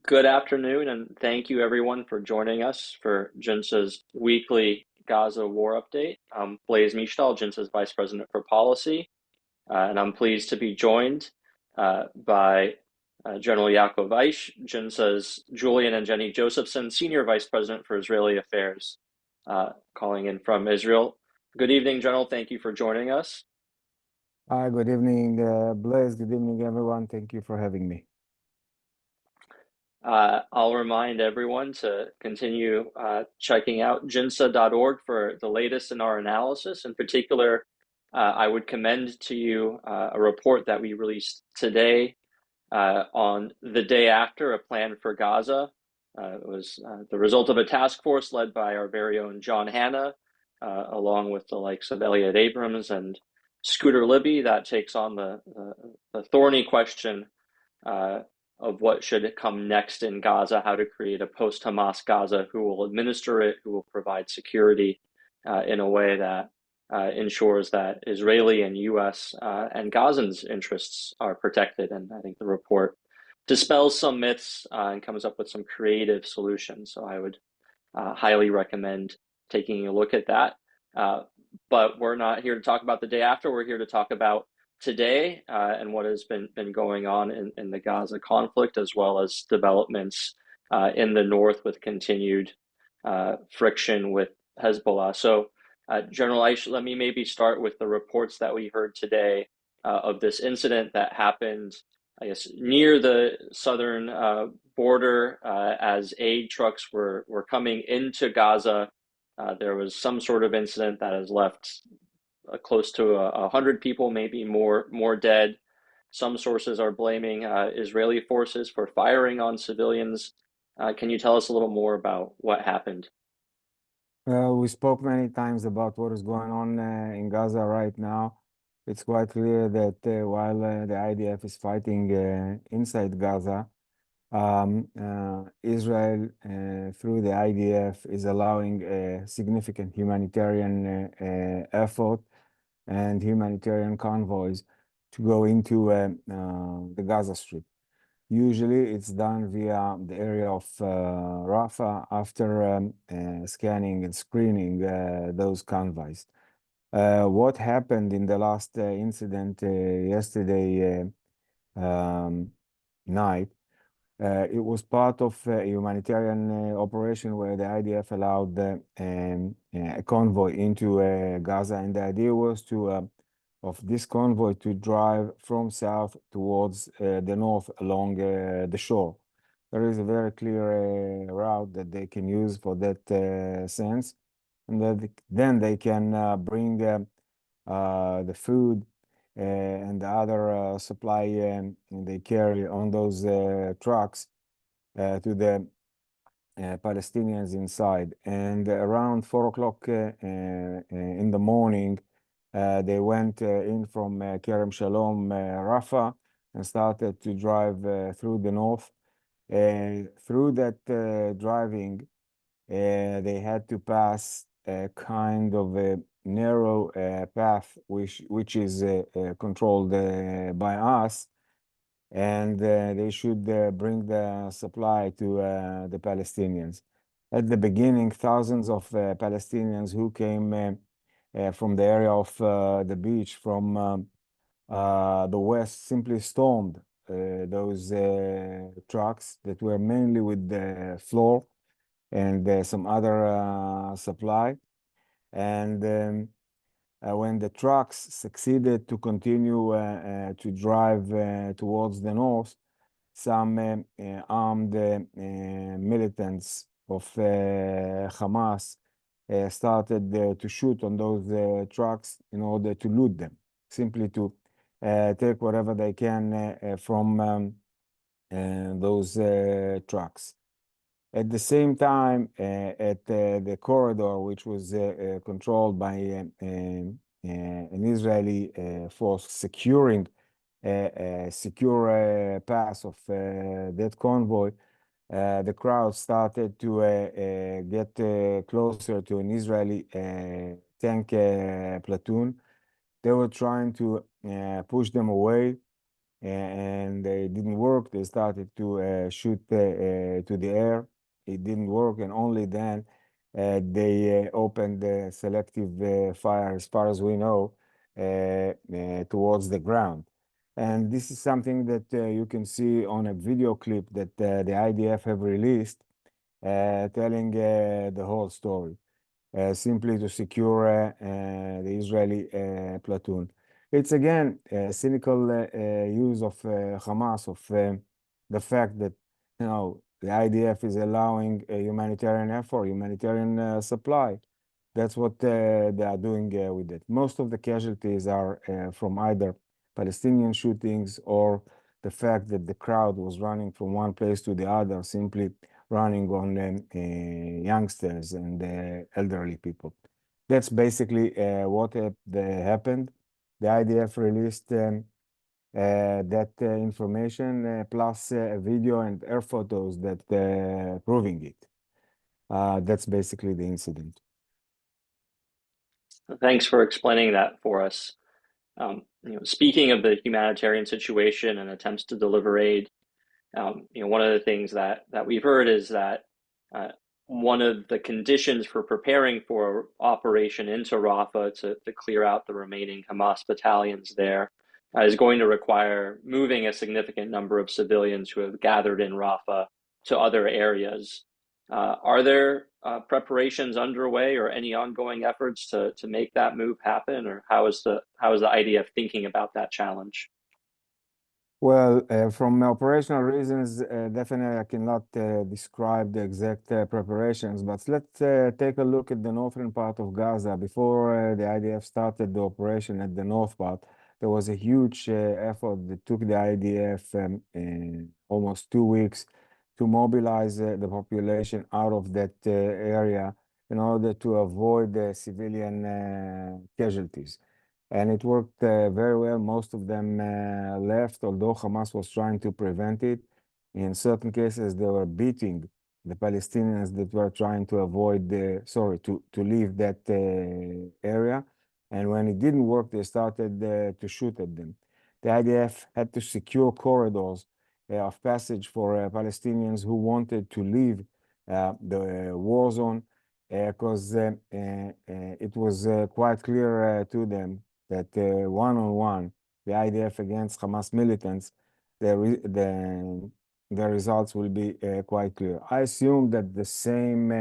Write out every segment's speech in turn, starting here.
Good afternoon, and thank you everyone for joining us for Jinsa's weekly Gaza War update. I'm Blaise Mishtal, Jinsa's Vice President for Policy, and I'm pleased to be joined by General Yaakov Aish, Jinsa's Julian and Jenny Josephson, Senior Vice President for Israeli Affairs, calling in from Israel. Good evening, General. Thank you for joining us. Hi, good evening, Blaise. Good evening, everyone. Thank you for having me. I'll remind everyone to continue checking out jinsa.org for the latest in our analysis. In particular, I would commend to you a report that we released today on the day after a plan for Gaza. It was the result of a task force led by our very own John Hanna, along with the likes of Elliot Abrams and Scooter Libby, that takes on the thorny question of what should come next in Gaza, how to create a post-Hamas Gaza, who will administer it, who will provide security in a way that ensures that Israeli and U.S. And Gazans' interests are protected. And I think the report dispels some myths and comes up with some creative solutions. So I would highly recommend taking a look at that. But we're not here to talk about the day after. We're here to talk about today and what has been going on in the Gaza conflict, as well as developments in the north with continued friction with Hezbollah. So, General Aish, let me maybe start with the reports that we heard today of this incident that happened, I guess, near the southern border as aid trucks were coming into Gaza. There was some sort of incident that has left close to 100 people, maybe more dead. Some sources are blaming Israeli forces for firing on civilians. Can you tell us a little more about what happened? We spoke many times about what is going on in Gaza right now. It's quite clear that while the IDF is fighting inside Gaza, Israel, through the IDF, is allowing a significant humanitarian effort and humanitarian convoys to go into the Gaza Strip. Usually it's done via the area of Rafah after scanning and screening those convoys. What happened in the last incident yesterday night, it was part of a humanitarian operation where the IDF allowed a convoy into Gaza, and the idea was to of this convoy to drive from south towards the north along the shore. There is a very clear route that they can use for that sense, and then they can bring the food and the other supply they carry on those trucks to the Palestinians inside. And around 4 o'clock in the morning, they went in from Kerem Shalom, Rafah, and started to drive through the north. Through that driving, they had to pass a kind of a narrow path, which is controlled by us, and they should bring the supply to the Palestinians. At the beginning, thousands of Palestinians who came from the area of the beach from the west simply stormed those trucks that were mainly with the floor and some other supply. And when the trucks succeeded to continue to drive towards the north, some armed militants of Hamas started to shoot on those trucks in order to loot them, simply to take whatever they can from those trucks. At the same time, at the corridor, which was controlled by an Israeli force securing a secure pass of that convoy, the crowd started to get closer to an Israeli tank platoon. They were trying to push them away, and it didn't work. They started to shoot to the air. It didn't work, and only then they opened selective fire, as far as we know, towards the ground. And this is something that you can see on a video clip that the IDF have released, telling the whole story, simply to secure the Israeli platoon. It's again a cynical use of Hamas, of the fact that, the IDF is allowing a humanitarian effort, humanitarian supply. That's what they are doing with it. Most of the casualties are from either Palestinian shootings or the fact that the crowd was running from one place to the other, simply running on youngsters and elderly people. That's basically what happened. The IDF released that information plus a video and air photos that proving it. That's basically the incident. Thanks for explaining that for us. Speaking of the humanitarian situation and attempts to deliver aid, one of the things that we've heard is that uh, one of the conditions for preparing for operation into Rafah to clear out the remaining Hamas battalions there is going to require moving a significant number of civilians who have gathered in Rafah to other areas. Are there preparations underway or any ongoing efforts to make that move happen, or how is the IDF thinking about that challenge? Well, from operational reasons, definitely I cannot describe the exact preparations, but let's take a look at the northern part of Gaza. Before the IDF started the operation at the north part, there was a huge effort that took the IDF almost 2 weeks to mobilize the population out of that area in order to avoid the civilian casualties. And it worked very well. Most of them left, although Hamas was trying to prevent it. In certain cases, they were beating the Palestinians that were trying to avoid to leave that area. And when it didn't work, they started to shoot at them. The IDF had to secure corridors of passage for Palestinians who wanted to leave the war zone, because it was quite clear to them that one-on-one, the IDF against Hamas militants, the results will be quite clear. I assume that the same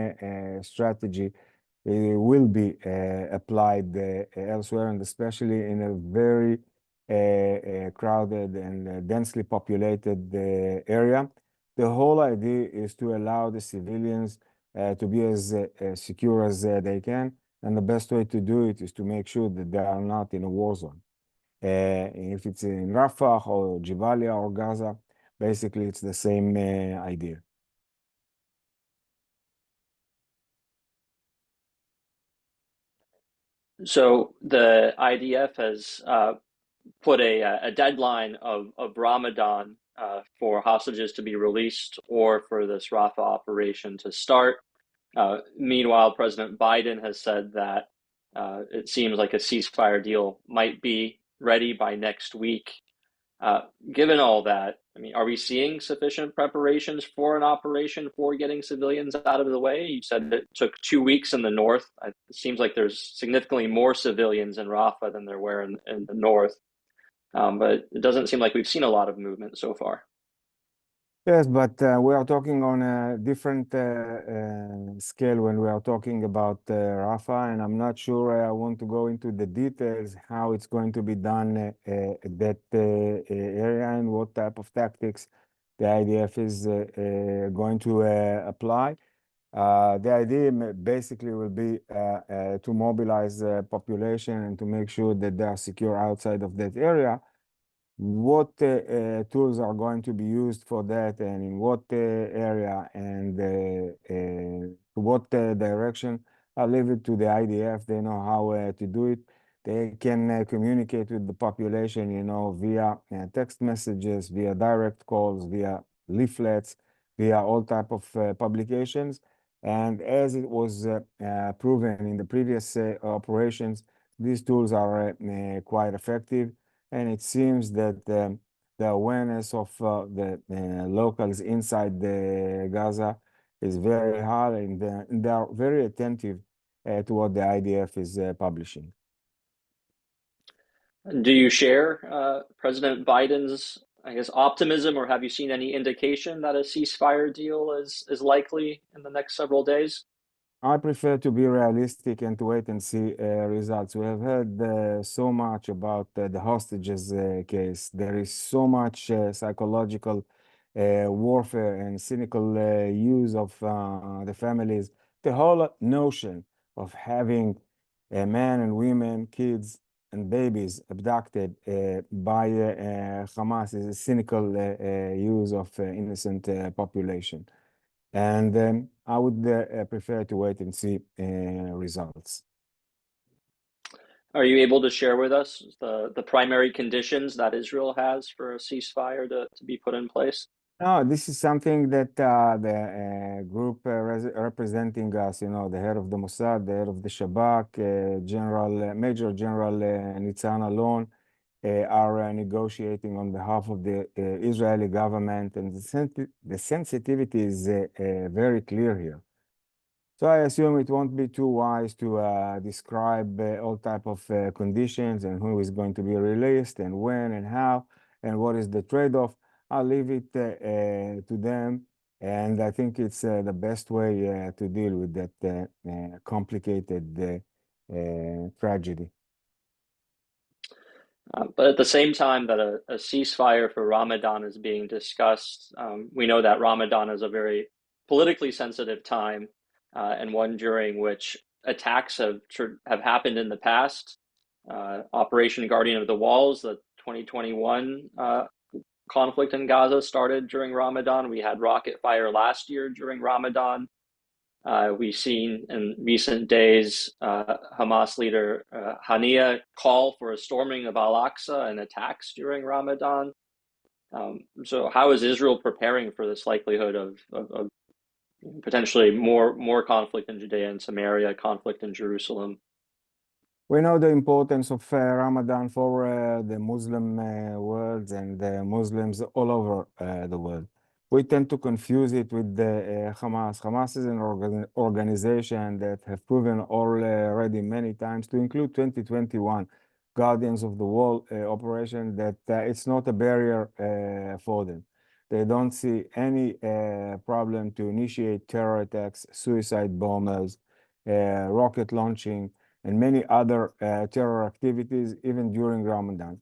strategy will be applied elsewhere, and especially in a very crowded and densely populated area. The whole idea is to allow the civilians to be as secure as they can. And the best way to do it is to make sure that they are not in a war zone. If it's in Rafah or Jabalia or Gaza, basically it's the same idea. So the IDF has put a deadline of Ramadan for hostages to be released or for this Rafah operation to start. Meanwhile, President Biden has said that it seems like a ceasefire deal might be ready by next week. Uh, Given all that, I mean, are we seeing sufficient preparations for an operation for getting civilians out of the way? You said it took 2 weeks in the north. It seems like there's significantly more civilians in Rafah than there were in the north. But it doesn't seem like we've seen a lot of movement so far. Yes, but we are talking on a different scale when we are talking about Rafah, and I'm not sure I want to go into the details how it's going to be done at that area and what type of tactics the IDF is going to apply. The idea basically will be to mobilize the population and to make sure that they are secure outside of that area. What tools are going to be used for that, and in what area, and to what direction? I'll leave it to the IDF. They know how to do it. They can communicate with the population, via text messages, via direct calls, via leaflets, via all type of publications. And as it was proven in the previous operations, these tools are quite effective. And it seems that the awareness of the locals inside the Gaza is very high, and they are very attentive to what the IDF is publishing. Do you share President Biden's, I guess, optimism, or have you seen any indication that a ceasefire deal is likely in the next several days? I prefer to be realistic and to wait and see results. We have heard so much about the hostages case. There is so much psychological warfare and cynical use of the families. The whole notion of having men and women, kids and babies abducted by Hamas is a cynical use of innocent population. And I would prefer to wait and see results. Are you able to share with us the primary conditions that Israel has for a ceasefire to be put in place? No, this is something that the group representing us, the head of the Mossad, the head of the Shabak, Major General Nitzan Alon, are negotiating on behalf of the Israeli government, and the sensitivity is very clear here. So I assume it won't be too wise to describe all type of conditions and who is going to be released and when and how and what is the trade-off. I'll leave it to them, and I think it's the best way to deal with that complicated tragedy. But at the same time that a ceasefire for Ramadan is being discussed, we know that Ramadan is a very politically sensitive time, and one during which attacks have happened in the past. Operation Guardian of the Walls, the 2021 conflict in Gaza started during Ramadan. We had rocket fire last year during Ramadan. We've seen in recent days Hamas leader Hania call for a storming of Al-Aqsa and attacks during Ramadan. So how is Israel preparing for this likelihood of potentially more conflict in Judea and Samaria, conflict in Jerusalem? We know the importance of Ramadan for the Muslim world and Muslims all over the world. We tend to confuse it with the Hamas. Hamas is an organization that have proven already many times, to include 2021 Guardians of the Wall operation, that it's not a barrier for them. They don't see any problem to initiate terror attacks, suicide bombers, rocket launching, and many other terror activities, even during Ramadan.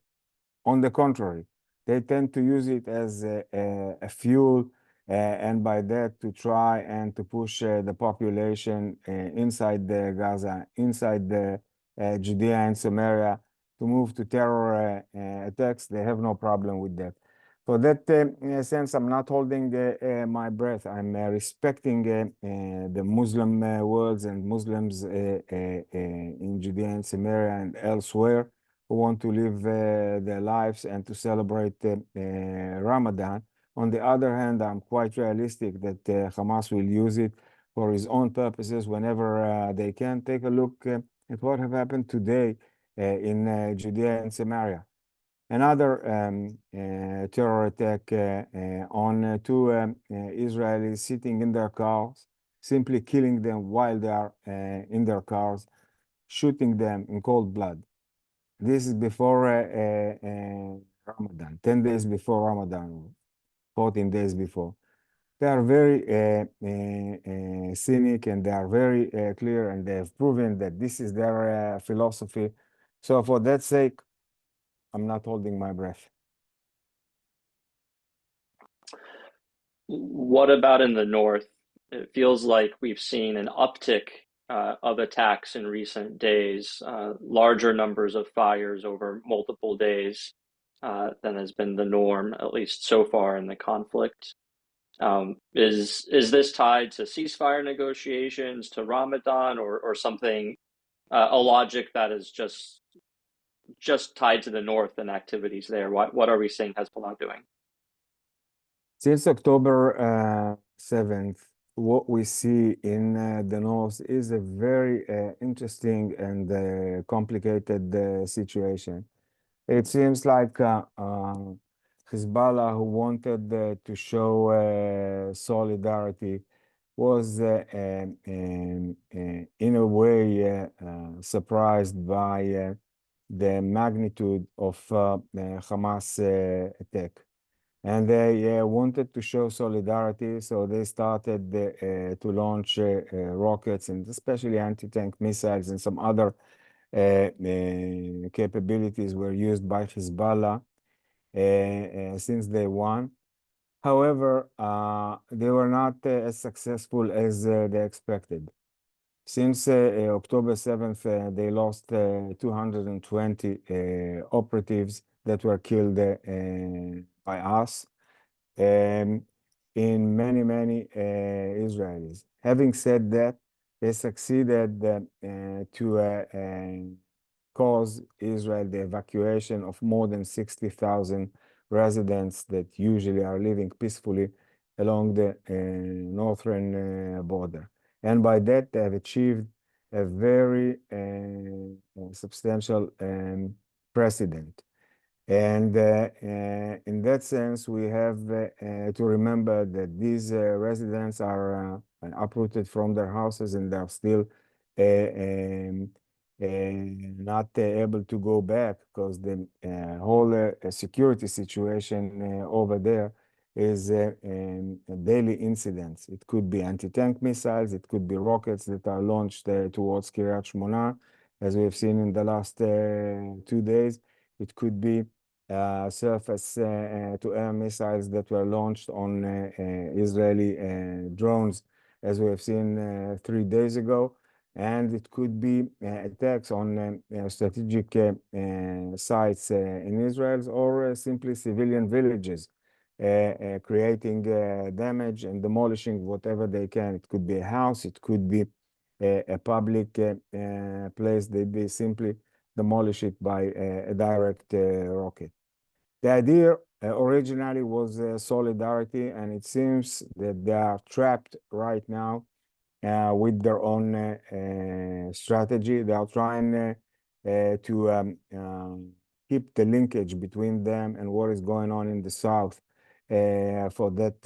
On the contrary, they tend to use it as a fuel, and by that to try and to push the population inside the Gaza, inside the Judea and Samaria, to move to terror attacks. They have no problem with that. For that sense, I'm not holding my breath. I'm respecting the Muslim worlds and Muslims in Judea and Samaria and elsewhere who want to live their lives and to celebrate Ramadan. On the other hand, I'm quite realistic that Hamas will use it for his own purposes whenever they can. Take a look at what have happened today in Judea and Samaria. Another terror attack on two Israelis sitting in their cars, simply killing them while they are in their cars, shooting them in cold blood. This is before Ramadan, 10 days before Ramadan, 14 days before. They are very cynic, and they are very clear, and they have proven that this is their philosophy. So for that sake, I'm not holding my breath. What about in the north? It feels like we've seen an uptick of attacks in recent days, larger numbers of fires over multiple days than has been the norm, at least so far in the conflict. Is this tied to ceasefire negotiations, to Ramadan, or something, a logic that is just tied to the north and activities there? What are we seeing Hezbollah doing? Since October 7th, what we see in the north is a very interesting and complicated situation. It seems like Hezbollah, who wanted to show solidarity, was in a way surprised by the magnitude of the Hamas attack. And they wanted to show solidarity, so they started to launch rockets and especially anti-tank missiles and some other capabilities were used by Hezbollah since day one. However, they were not as successful as they expected. Since October 7th, they lost 220 operatives that were killed by us um, in many Israelis. Having said that, they succeeded to cause Israel the evacuation of more than 60,000 residents that usually are living peacefully along the northern border. And by that, they have achieved a very substantial precedent. And in that sense, we have to remember that these residents are uprooted from their houses and they're still not able to go back because the whole security situation over there is daily incidents. It could be anti-tank missiles, it could be rockets that are launched towards Kiryat Shmona, as we've seen in the last 2 days. It could be surface to air missiles that were launched on Israeli drones, as we have seen 3 days ago. And it could be attacks on strategic sites in Israel or simply civilian villages, creating damage and demolishing whatever they can. It could be a house, it could be a public place. They simply demolish it by a direct rocket. The idea originally was solidarity, and it seems that they are trapped right now with their own strategy. They are trying to keep the linkage between them and what is going on in the south for that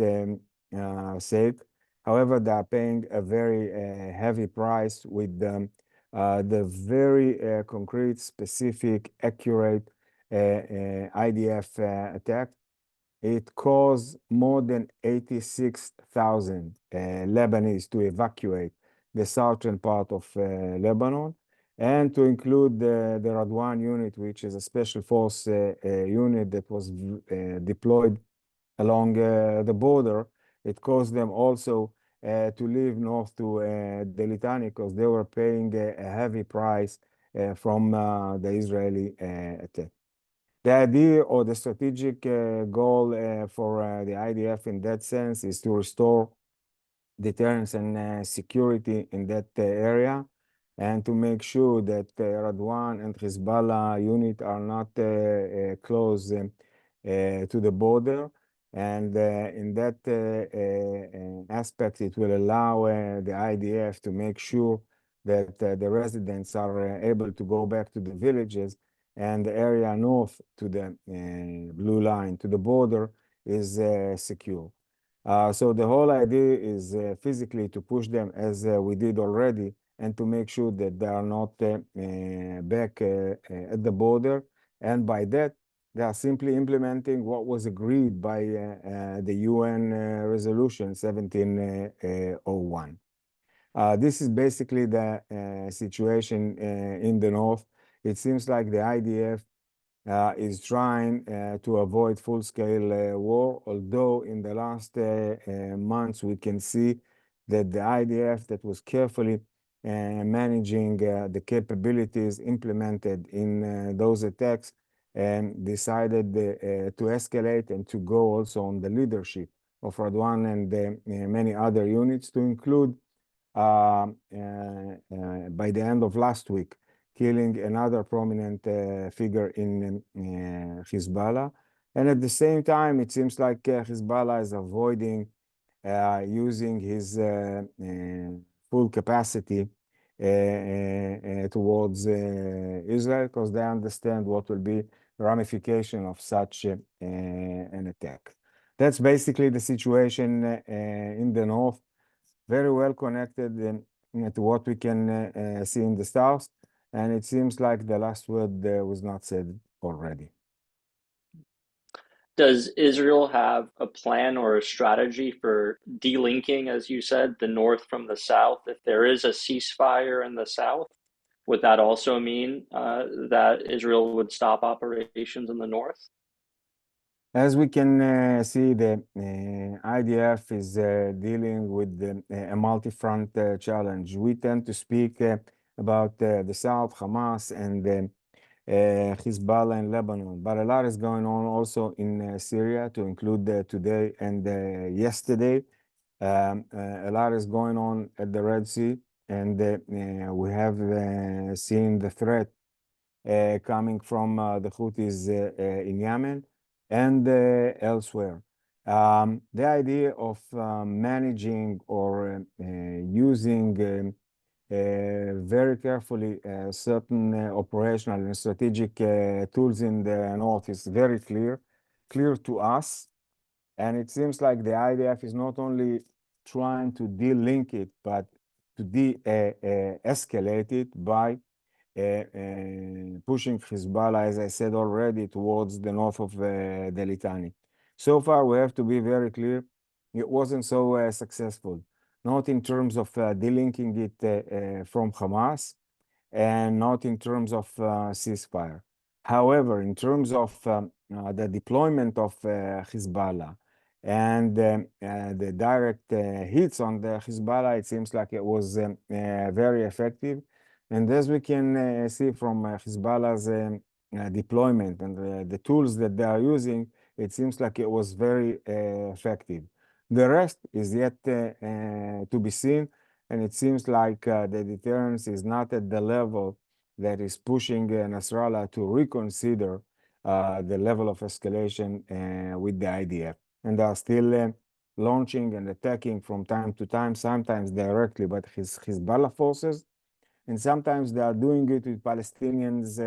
sake. However, they are paying a very heavy price with the very concrete, specific, accurate IDF attack. It caused more than 86,000 Lebanese to evacuate the southern part of Lebanon, and to include the Radwan unit, which is a special force unit that was deployed along the border. It caused them also to leave north to the Litani because they were paying a heavy price from the Israeli attack. The idea or the strategic goal for the IDF in that sense is to restore deterrence and security in that area, and to make sure that Radwan and Hezbollah unit are not close to the border. And in that aspect, it will allow the IDF to make sure that the residents are able to go back to the villages, and the area north to the blue line, to the border, is secure. So the whole idea is physically to push them as we did already, and to make sure that they are not back at the border. And by that, they are simply implementing what was agreed by the UN resolution 1701. This is basically the situation in the north. It seems like the IDF is trying to avoid full-scale war, although in the last months we can see that the IDF that was carefully managing the capabilities implemented in those attacks and decided to escalate and to go also on the leadership of Radwan and many other units, to include by the end of last week, killing another prominent figure in Hezbollah. And at the same time, it seems like Hezbollah is avoiding using his full capacity towards Israel, because they understand what will be ramification of such an attack. That's basically the situation in the north, very well connected to what we can see in the south, and it seems like the last word was not said already. Does Israel have a plan or a strategy for delinking, as you said, the north from the south? If there is a ceasefire in the south, would that also mean that Israel would stop operations in the north? As we can see, the IDF is dealing with a multi-front challenge. We tend to speak about the South, Hamas, and Hezbollah in Lebanon, but a lot is going on also in Syria, to include today and yesterday. A lot is going on at the Red Sea, and we have seen the threat coming from the Houthis in Yemen and elsewhere. The idea of managing or using very carefully certain operational and strategic tools in the north is very clear to us. And it seems like the IDF is not only trying to de-link it, but to de-escalate it by pushing Hezbollah, as I said already, towards the north of the Litani. So far, we have to be very clear, it wasn't so successful, not in terms of delinking it from Hamas, and not in terms of ceasefire. However, in terms of the deployment of Hezbollah and the direct hits on the Hezbollah, it seems like it was very effective. And as we can see from Hezbollah's deployment and the tools that they are using, it seems like it was very effective. The rest is yet to be seen, and it seems like the deterrence is not at the level that is pushing Nasrallah to reconsider the level of escalation with the IDF. And they are still launching and attacking from time to time, sometimes directly, but Hezbollah forces, and sometimes they are doing it with Palestinians'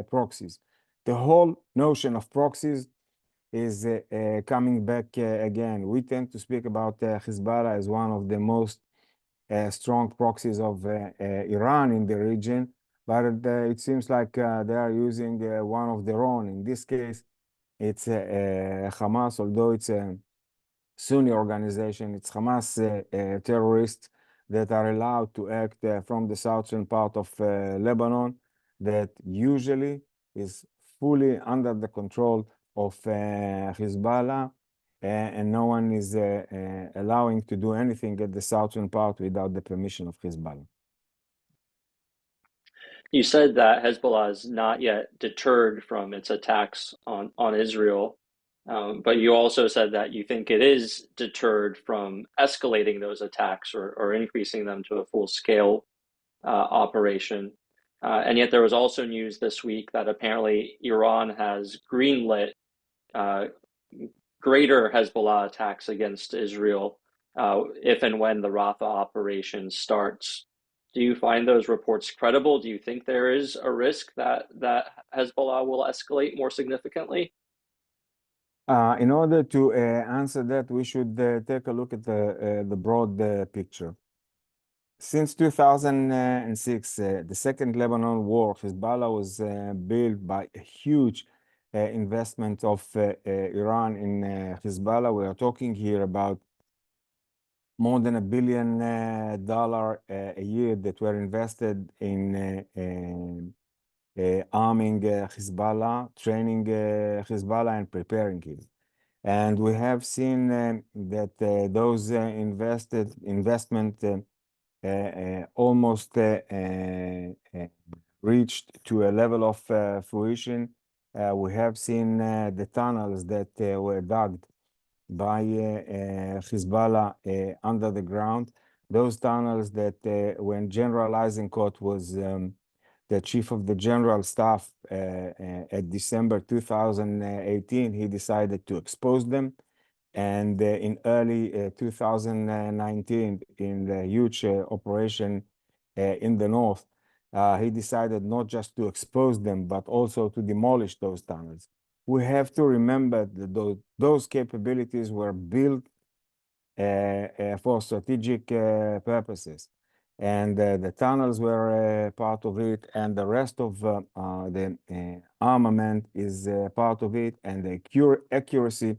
proxies. The whole notion of proxies is coming back again. We tend to speak about Hezbollah as one of the most strong proxies of Iran in the region, but it seems like they are using one of their own. In this case, it's Hamas, although it's a Sunni organization, it's Hamas terrorists that are allowed to act from the southern part of Lebanon, that usually is fully under the control of Hezbollah, and no one is allowing to do anything at the southern part without the permission of Hezbollah. You said that Hezbollah is not yet deterred from its attacks on Israel, but you also said that you think it is deterred from escalating those attacks or increasing them to a full scale operation. And yet there was also news this week that apparently Iran has greenlit uh, greater Hezbollah attacks against Israel if and when the Rafah operation starts. Do you find those reports credible? Do you think there is a risk that Hezbollah will escalate more significantly? In order to answer that, we should take a look at the broad picture. Since 2006, the Second Lebanon War, Hezbollah was built by a huge investment of Iran in Hezbollah. We are talking here about more than $1 billion a year that were invested in arming Hezbollah, training Hezbollah, and preparing it. And we have seen that those investment almost reached to a level of fruition. We have seen the tunnels that were dug by Hezbollah under the ground. Those tunnels that when General Eisenkot was the chief of the general staff at December 2018, he decided to expose them. And in early 2019, in the huge operation in the north, he decided not just to expose them, but also to demolish those tunnels. We have to remember that those capabilities were built for strategic purposes. And the tunnels were part of it, and the rest of the armament is part of it, and the accuracy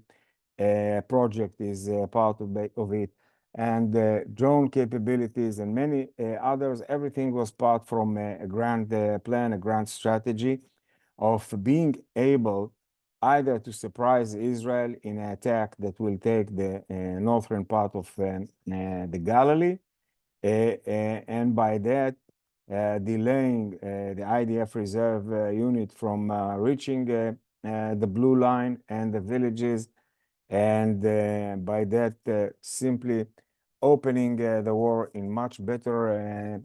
project is part of it, and drone capabilities and many others. Everything was part from a grand plan, a grand strategy of being able either to surprise Israel in an attack that will take the northern part of the Galilee, and by that, delaying the IDF reserve unit from reaching the blue line and the villages, and by that, simply opening the war in much better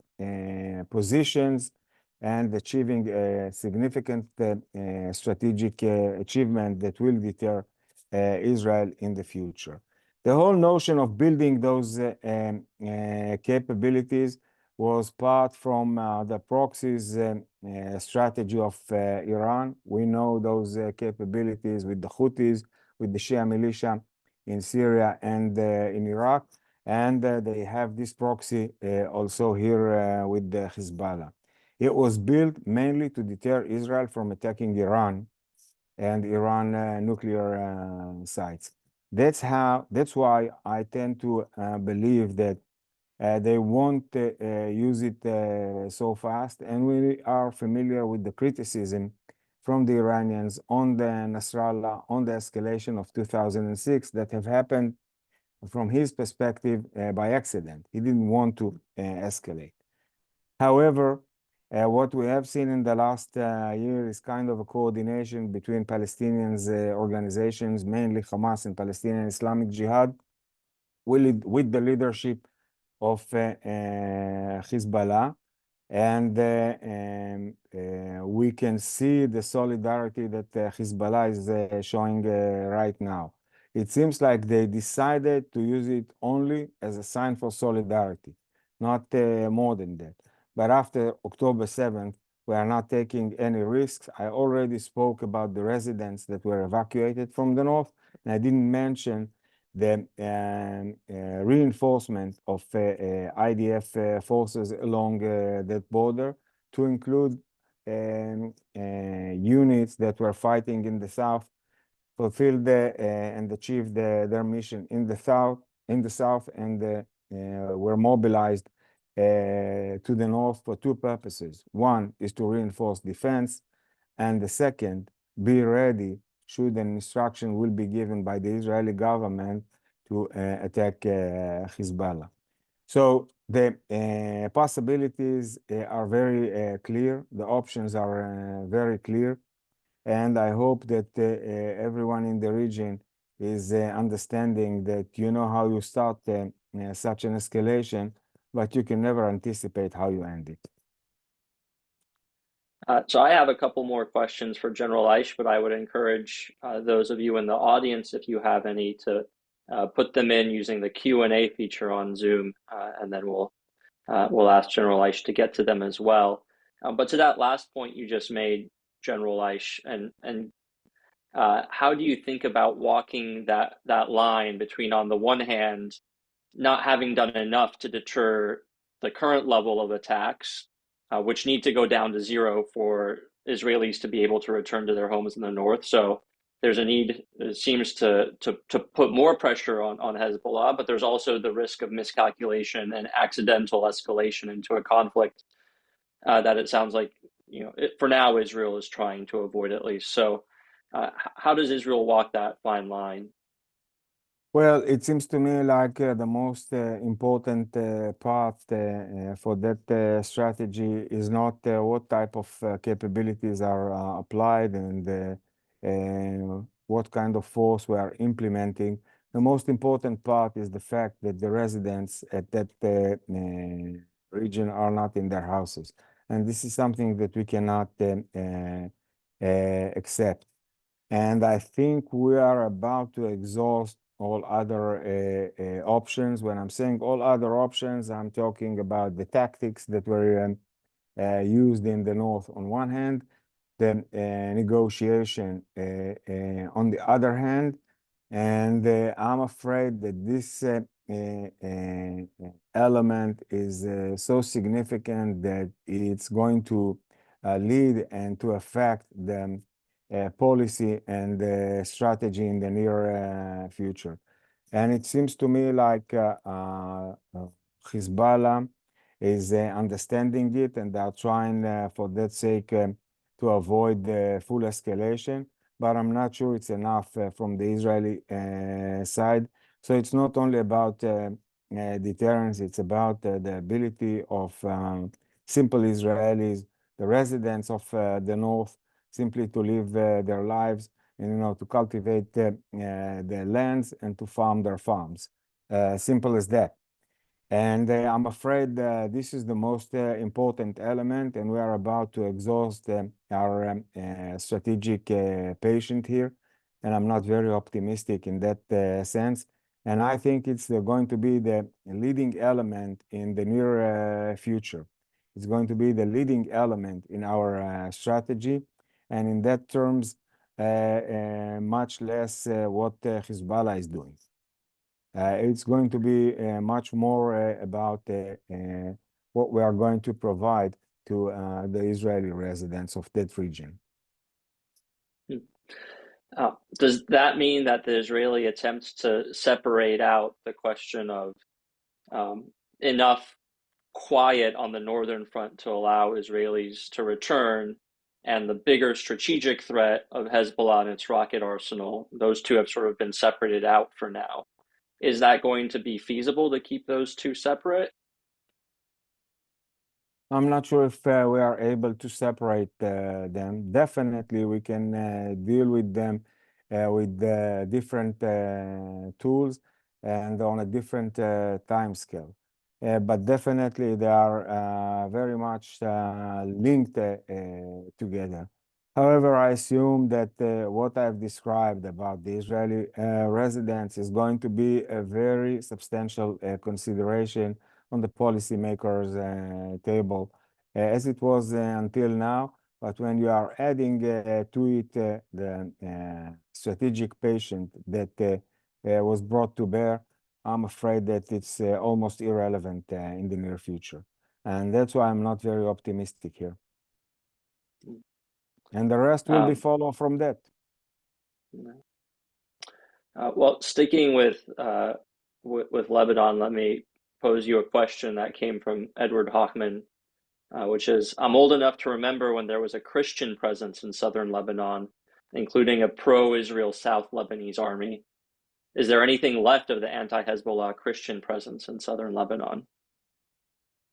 positions and achieving a significant strategic achievement that will deter Israel in the future. The whole notion of building those capabilities was part from the proxies strategy of Iran. We know those capabilities with the Houthis, with the Shia militia in Syria and in Iraq, and they have this proxy also here with the Hezbollah. It was built mainly to deter Israel from attacking Iran and Iran nuclear sites. That's why I tend to believe that they won't use it so fast. And we are familiar with the criticism from the Iranians on the Nasrallah, on the escalation of 2006 that have happened from his perspective by accident. He didn't want to escalate. However, what we have seen in the last year is kind of a coordination between Palestinians organizations, mainly Hamas and Palestinian Islamic Jihad, with the leadership of Hezbollah. And we can see the solidarity that Hezbollah is showing right now. It seems like they decided to use it only as a sign for solidarity, not more than that. But after October 7th, we are not taking any risks. I already spoke about the residents that were evacuated from the north, and I didn't mention the reinforcement of IDF forces along that border, to include units that were fighting in the south, fulfilled and achieved their mission in the south, and were mobilized to the north for two purposes. One is to reinforce defense, and the second, be ready should an instruction will be given by the Israeli government to attack Hezbollah. So the possibilities are very clear. The options are very clear. And I hope that everyone in the region is understanding that you know how you start such an escalation, but you can never anticipate how you end it. So I have a couple more questions for General Eich, but I would encourage those of you in the audience, if you have any, to put them in using the Q&A feature on Zoom, and then we'll ask General Eich to get to them as well. But to that last point you just made, General Eich, and how do you think about walking that line between, on the one hand, not having done enough to deter the current level of attacks, which need to go down to zero for Israelis to be able to return to their homes in the north. So there's a need, it seems, to put more pressure on Hezbollah, but there's also the risk of miscalculation and accidental escalation into a conflict that it sounds like, for now, Israel is trying to avoid, at least. So how does Israel walk that fine line? Well, it seems to me like the most important part for that strategy is not what type of capabilities are applied and what kind of force we are implementing. The most important part is the fact that the residents at that region are not in their houses. And this is something that we cannot accept. And I think we are about to exhaust all other options. When I'm saying all other options, I'm talking about the tactics that were used in the north on one hand, the negotiation on the other hand, and I'm afraid that this element is so significant that it's going to lead and to affect the policy and the strategy in the near future. And it seems to me like Hezbollah is understanding it, and they are trying, for that sake, to avoid the full escalation. But I'm not sure it's enough from the Israeli side. So it's not only about deterrence, it's about the ability of simple Israelis, the residents of the north, simply to live their lives and, to cultivate their lands and to farm their farms. Simple as that. And I'm afraid this is the most important element, and we are about to exhaust our strategic patient here. And I'm not very optimistic in that sense. And I think it's going to be the leading element in the near future. It's going to be the leading element in our strategy. And in that terms, much less what Hezbollah is doing. It's going to be much more about what we are going to provide to the Israeli residents of that region. Does that mean that the Israeli attempts to separate out the question of enough quiet on the northern front to allow Israelis to return, and the bigger strategic threat of Hezbollah and its rocket arsenal, those two have sort of been separated out for now? Is that going to be feasible to keep those two separate? I'm not sure if we are able to separate them. Definitely, we can deal with them with different tools and on a different time scale. But definitely, they are very much linked together. However, I assume that what I've described about the Israeli residents is going to be a very substantial consideration on the policymakers' table, as it was until now. But when you are adding to it the strategic patient that was brought to bear, I'm afraid that it's almost irrelevant in the near future. And that's why I'm not very optimistic here. And the rest will be follow from that. Well, sticking with Lebanon, let me pose you a question that came from Edward Hochman, which is, I'm old enough to remember when there was a Christian presence in southern Lebanon, including a pro-Israel South Lebanese army. Is there anything left of the anti-Hezbollah Christian presence in southern Lebanon?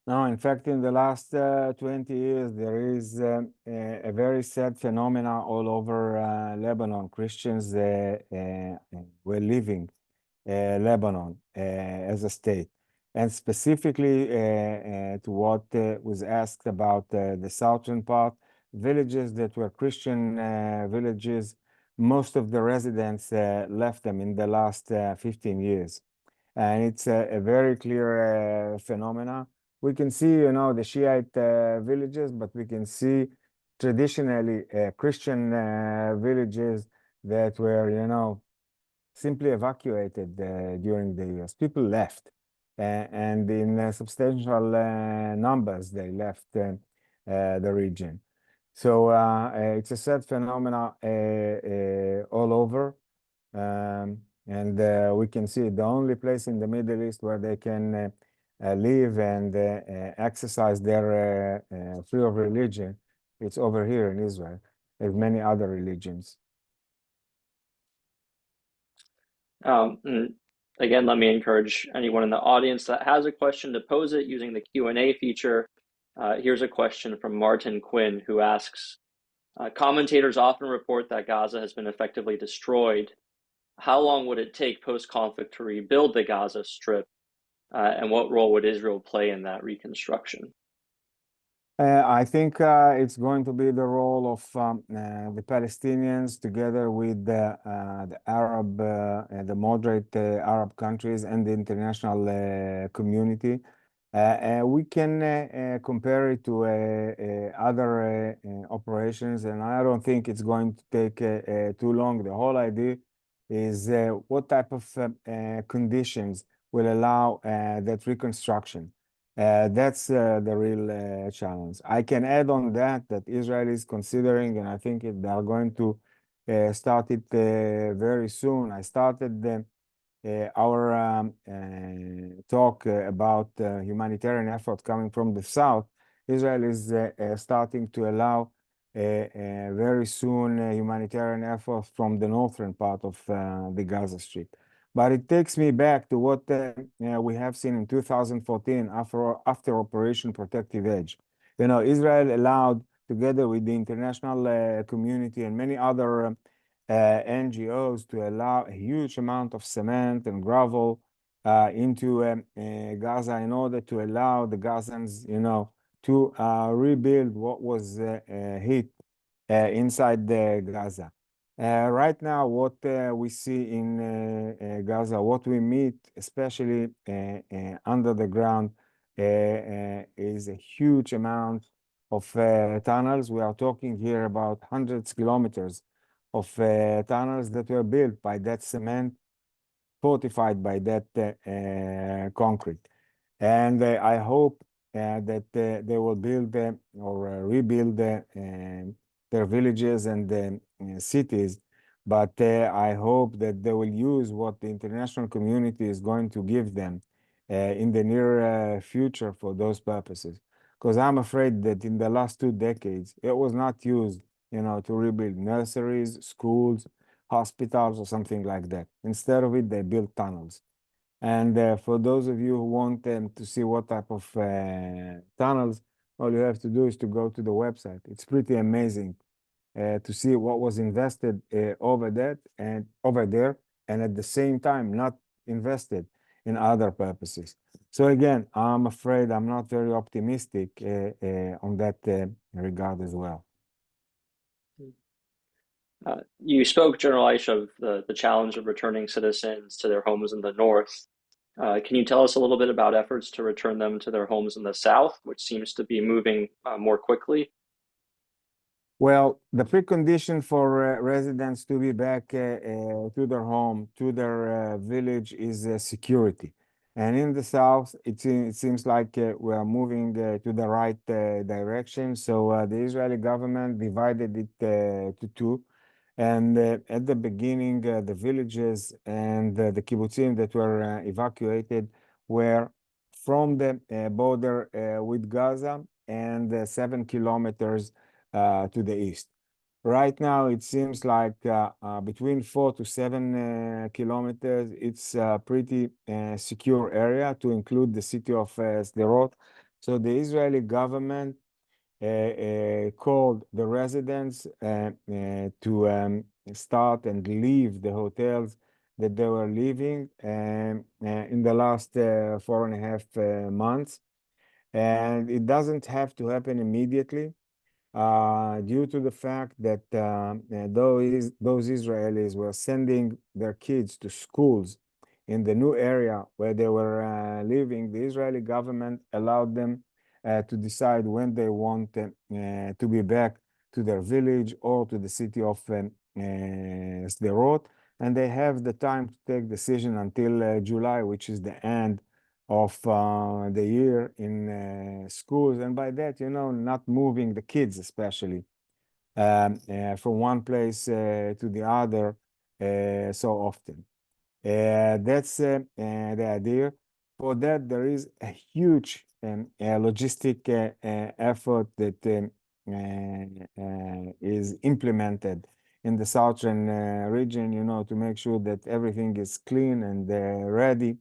No, in fact, in the last 20 years, there is a very sad phenomena all over Lebanon. Christians were leaving Lebanon as a state. And specifically to what was asked about the southern part, villages that were Christian villages, most of the residents left them in the last 15 years. And it's a very clear phenomena. We can see, the Shiite villages, but we can see traditionally Christian villages that were, simply evacuated during the years. People left, and in substantial numbers, they left the region. So it's a sad phenomena all over. And we can see the only place in the Middle East where they can live and exercise their freedom of religion, it's over here in Israel, as many other religions. And again, let me encourage anyone in the audience that has a question to pose it using the Q&A feature. Here's a question from Martin Quinn, who asks, commentators often report that Gaza has been effectively destroyed. How long would it take post-conflict to rebuild the Gaza Strip? And what role would Israel play in that reconstruction? I think it's going to be the role of the Palestinians together with the Arab, the moderate Arab countries and the international community. We can compare it to other operations, and I don't think it's going to take too long. The whole idea is what type of conditions will allow that reconstruction. That's the real challenge. I can add on that Israel is considering, and I think they are going to start it very soon. I started our talk about humanitarian effort coming from the south. Israel is starting to allow very soon humanitarian effort from the northern part of the Gaza Strip. But it takes me back to what we have seen in 2014 after Operation Protective Edge. You know, Israel allowed, together with the international community and many other NGOs, to allow a huge amount of cement and gravel into Gaza in order to allow the Gazans, you know, to rebuild what was hit inside the Gaza. Right now, what we see in Gaza, what we meet, especially under the ground, is a huge amount of tunnels. We are talking here about hundreds of kilometers of tunnels that were built by that cement, fortified by that concrete. And I hope that they will build or rebuild their villages and cities. But I hope that they will use what the international community is going to give them in the near future for those purposes. Because I'm afraid that in the last 2 decades, it was not used, you know, to rebuild nurseries, schools, hospitals, or something like that. Instead of it, they built tunnels. And for those of you who want to see what type of tunnels, all you have to do is to go to the website. It's pretty amazing to see what was invested over there, and at the same time not invested in other purposes. So again, I'm afraid I'm not very optimistic on that regard as well. You spoke, General Aish, of the challenge of returning citizens to their homes in the north. Can you tell us a little bit about efforts to return them to their homes in the south, which seems to be moving more quickly? Well, the precondition for residents to be back to their home, to their village, is security. And in the south, it seems like we are moving to the right direction. So the Israeli government divided it to two. And at the beginning, the villages and the kibbutzim that were evacuated were from the border with Gaza and 7 kilometers to the east. Right now, it seems like between 4 to 7 kilometers, it's a pretty secure area to include the city of Sderot. So the Israeli government called the residents to start and leave the hotels that they were living in the last 4.5 months. And it doesn't have to happen immediately due to the fact that those Israelis were sending their kids to schools in the new area where they were living. The Israeli government allowed them to decide when they want to be back to their village or to the city of Sderot, and they have the time to take decision until July, which is the end of the year in schools. And by that, you know, not moving the kids, especially from one place to the other so often. That's the idea. For that, there is a huge logistic effort that is implemented in the southern region, you know, to make sure that everything is clean and ready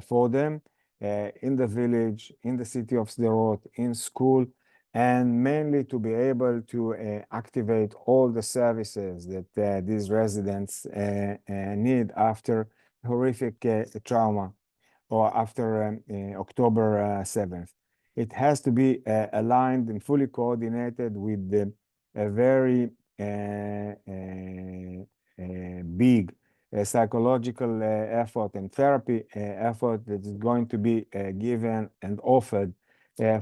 for them in the village, in the city of Sderot, in school, and mainly to be able to activate all the services that these residents need after horrific trauma or after October 7th. It has to be aligned and fully coordinated with a very big psychological effort and therapy effort that is going to be given and offered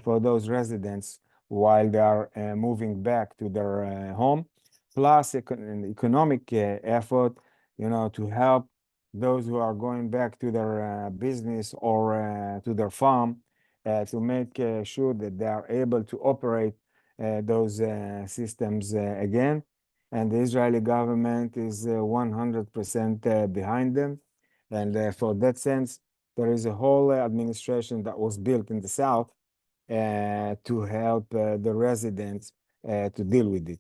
for those residents while they are moving back to their home, plus an economic effort, to help those who are going back to their business or to their farm to make sure that they are able to operate those systems again. And the Israeli government is 100% behind them. And for that sense, there is a whole administration that was built in the south to help the residents to deal with it.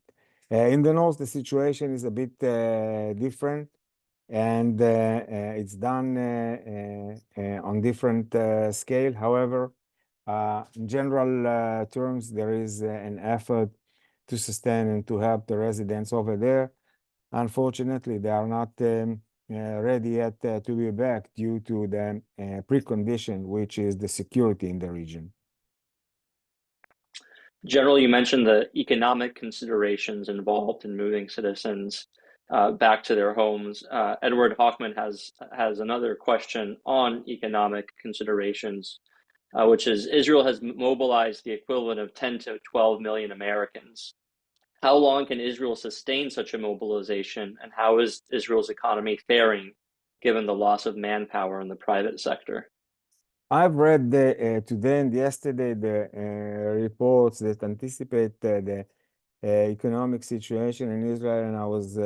In the north, the situation is a bit different, and it's done on different scale. However, in general terms, there is an effort to sustain and to help the residents over there. Unfortunately, they are not ready yet to be back due to the precondition, which is the security in the region. General, you mentioned the economic considerations involved in moving citizens back to their homes. Edward Hoffman has another question on economic considerations, which is Israel has mobilized the equivalent of 10 to 12 million Americans. How long can Israel sustain such a mobilization, and how is Israel's economy faring given the loss of manpower in the private sector? I've read today and yesterday the reports that anticipate the economic situation in Israel, and I was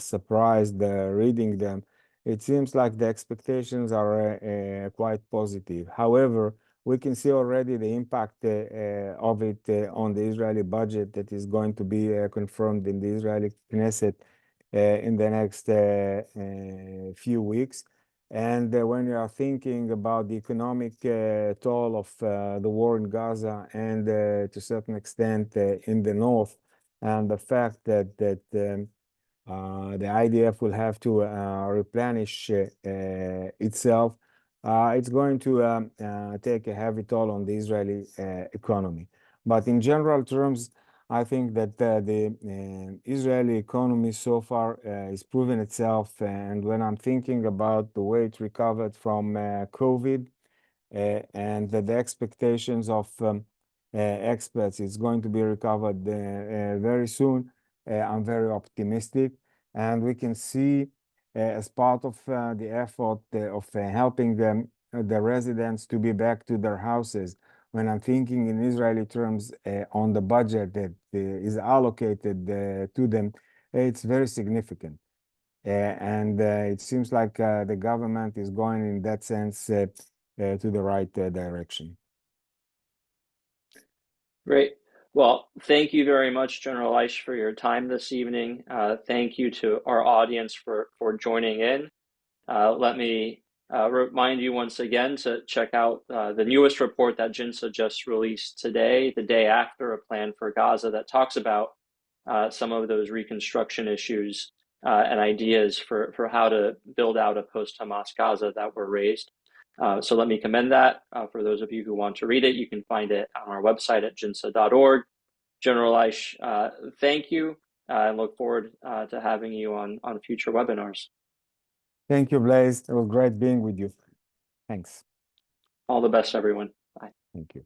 surprised reading them. It seems like the expectations are quite positive. However, we can see already the impact of it on the Israeli budget that is going to be confirmed in the Israeli Knesset in the next few weeks. And when you are thinking about the economic toll of the war in Gaza and to a certain extent in the north, and the fact that the IDF will have to replenish itself, it's going to take a heavy toll on the Israeli economy. But in general terms, I think that the Israeli economy so far is proven itself. And when I'm thinking about the way it recovered from COVID and the expectations of experts, it's going to be recovered very soon. I'm very optimistic. And we can see as part of the effort of helping them, the residents to be back to their houses, when I'm thinking in Israeli terms on the budget that is allocated to them, it's very significant. And it seems like the government is going in that sense to the right direction. Great. Well, thank you very much, General Eich, for your time this evening. Thank you to our audience for joining in. Let me remind you once again to check out the newest report that JINSA just released today, the day after, a plan for Gaza, that talks about some of those reconstruction issues and ideas for how to build out a post-Hamas Gaza that were raised. So let me commend that. For those of you who want to read it, you can find it on our website at jinsa.org. General Eich, thank you, and look forward to having you on future webinars. Thank you, Blaise. It was great being with you. Thanks. All the best, everyone. Bye. Thank you.